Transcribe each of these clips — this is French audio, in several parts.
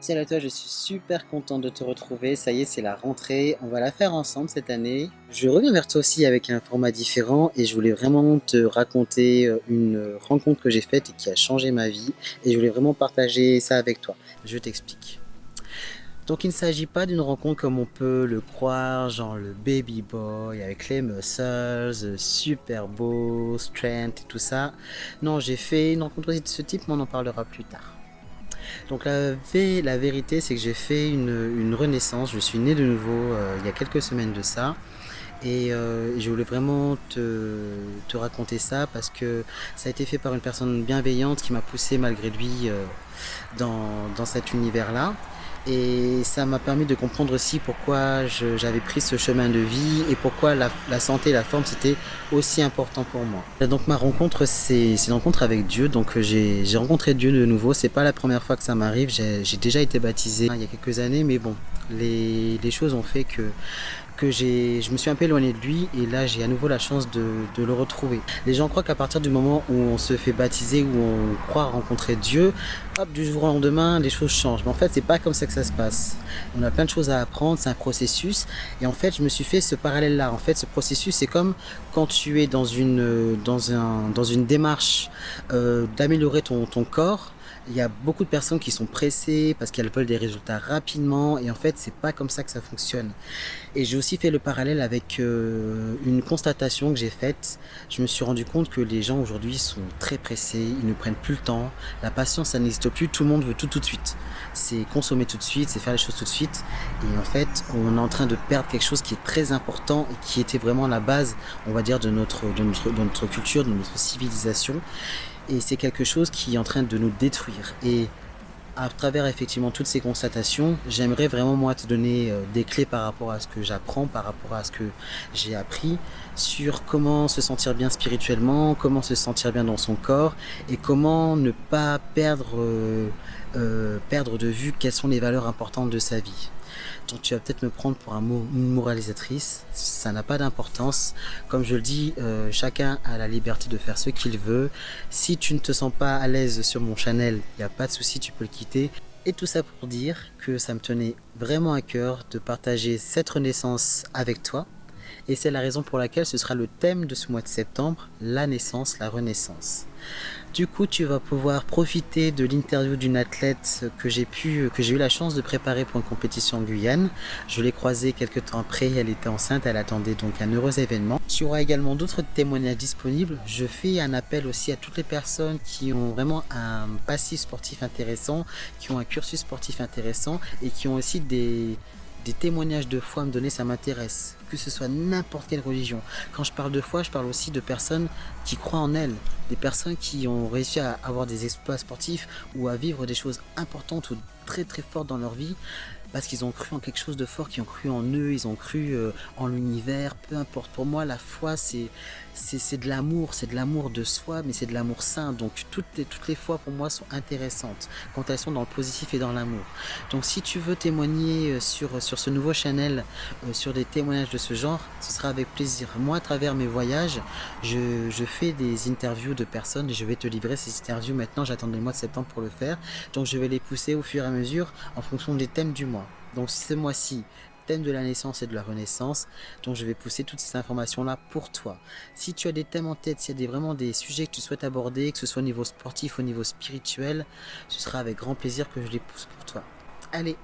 Salut à toi, je suis super content de te retrouver. Ça y est, c'est la rentrée. On va la faire ensemble cette année. Je reviens vers toi aussi avec un format différent et je voulais vraiment te raconter une rencontre que j'ai faite et qui a changé ma vie. Et je voulais vraiment partager ça avec toi. Je t'explique. Donc il ne s'agit pas d'une rencontre comme on peut le croire, genre le baby boy avec les muscles, super beau, strength et tout ça. Non, j'ai fait une rencontre aussi de ce type, mais on en parlera plus tard. Donc la vérité, c'est que j'ai fait une renaissance. Je suis né de nouveau il y a quelques semaines de ça. Et je voulais vraiment te raconter ça parce que ça a été fait par une personne bienveillante qui m'a poussé malgré lui dans cet univers-là. Et ça m'a permis de comprendre aussi pourquoi j'avais pris ce chemin de vie et pourquoi la santé et la forme c'était aussi important pour moi. Et donc ma rencontre, c'est une rencontre avec Dieu. Donc j'ai rencontré Dieu de nouveau. C'est pas la première fois que ça m'arrive. J'ai déjà été baptisé il y a quelques années, mais bon, les choses ont fait que je me suis un peu éloigné de lui et là j'ai à nouveau la chance de le retrouver. Les gens croient qu'à partir du moment où on se fait baptiser, où on croit rencontrer Dieu, hop, du jour au lendemain, les choses changent. Mais en fait, c'est pas comme ça que ça se passe. On a plein de choses à apprendre, c'est un processus. Et en fait, je me suis fait ce parallèle-là. En fait, ce processus, c'est comme quand tu es dans une démarche d'améliorer ton corps. Il y a beaucoup de personnes qui sont pressées parce qu'elles veulent des résultats rapidement et en fait c'est pas comme ça que ça fonctionne. Et j'ai aussi fait le parallèle avec une constatation que j'ai faite. Je me suis rendu compte que les gens aujourd'hui sont très pressés, ils ne prennent plus le temps, la patience ça n'existe plus, tout le monde veut tout de suite. C'est consommer tout de suite, c'est faire les choses tout de suite. Et en fait on est en train de perdre quelque chose qui est très important et qui était vraiment la base, on va dire, de notre culture, de notre civilisation. Et c'est quelque chose qui est en train de nous détruire. Et à travers effectivement toutes ces constatations, j'aimerais vraiment moi te donner des clés par rapport à ce que j'apprends, par rapport à ce que j'ai appris sur comment se sentir bien spirituellement, comment se sentir bien dans son corps et comment ne pas perdre de vue quelles sont les valeurs importantes de sa vie. Donc tu vas peut-être me prendre pour une moralisatrice, ça n'a pas d'importance. Comme je le dis, chacun a la liberté de faire ce qu'il veut. Si tu ne te sens pas à l'aise sur mon channel, il n'y a pas de souci, tu peux le quitter. Et tout ça pour dire que ça me tenait vraiment à cœur de partager cette renaissance avec toi. Et c'est la raison pour laquelle ce sera le thème de ce mois de septembre, la naissance, la renaissance. Du coup, tu vas pouvoir profiter de l'interview d'une athlète que j'ai eu la chance de préparer pour une compétition en Guyane. Je l'ai croisée quelques temps après, elle était enceinte, elle attendait donc un heureux événement. Tu auras également d'autres témoignages disponibles. Je fais un appel aussi à toutes les personnes qui ont vraiment un passif sportif intéressant, qui ont un cursus sportif intéressant et qui ont aussi des témoignages de foi à me donner, ça m'intéresse. Que ce soit n'importe quelle religion. Quand je parle de foi, je parle aussi de personnes qui croient en elles. Des personnes qui ont réussi à avoir des exploits sportifs ou à vivre des choses importantes ou très très fortes dans leur vie parce qu'ils ont cru en quelque chose de fort, qu'ils ont cru en eux, ils ont cru en l'univers, peu importe. Pour moi, la foi, c'est de l'amour de soi, mais c'est de l'amour sain. Donc toutes les foi pour moi sont intéressantes quand elles sont dans le positif et dans l'amour. Donc si tu veux témoigner sur ce nouveau channel, sur des témoignages de ce genre, ce sera avec plaisir. Moi, à travers mes voyages, je fais des interviews de personnes et je vais te livrer ces interviews maintenant. J'attends le mois de septembre pour le faire. Donc je vais les pousser au fur et à mesure en fonction des thèmes du mois. Donc ce mois-ci, thème de la naissance et de la renaissance. Donc je vais pousser toutes ces informations-là pour toi. Si tu as des thèmes en tête, s'il y a vraiment des sujets que tu souhaites aborder, que ce soit au niveau sportif, au niveau spirituel, ce sera avec grand plaisir que je les pousse pour toi. Allez,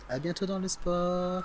à bientôt dans le sport.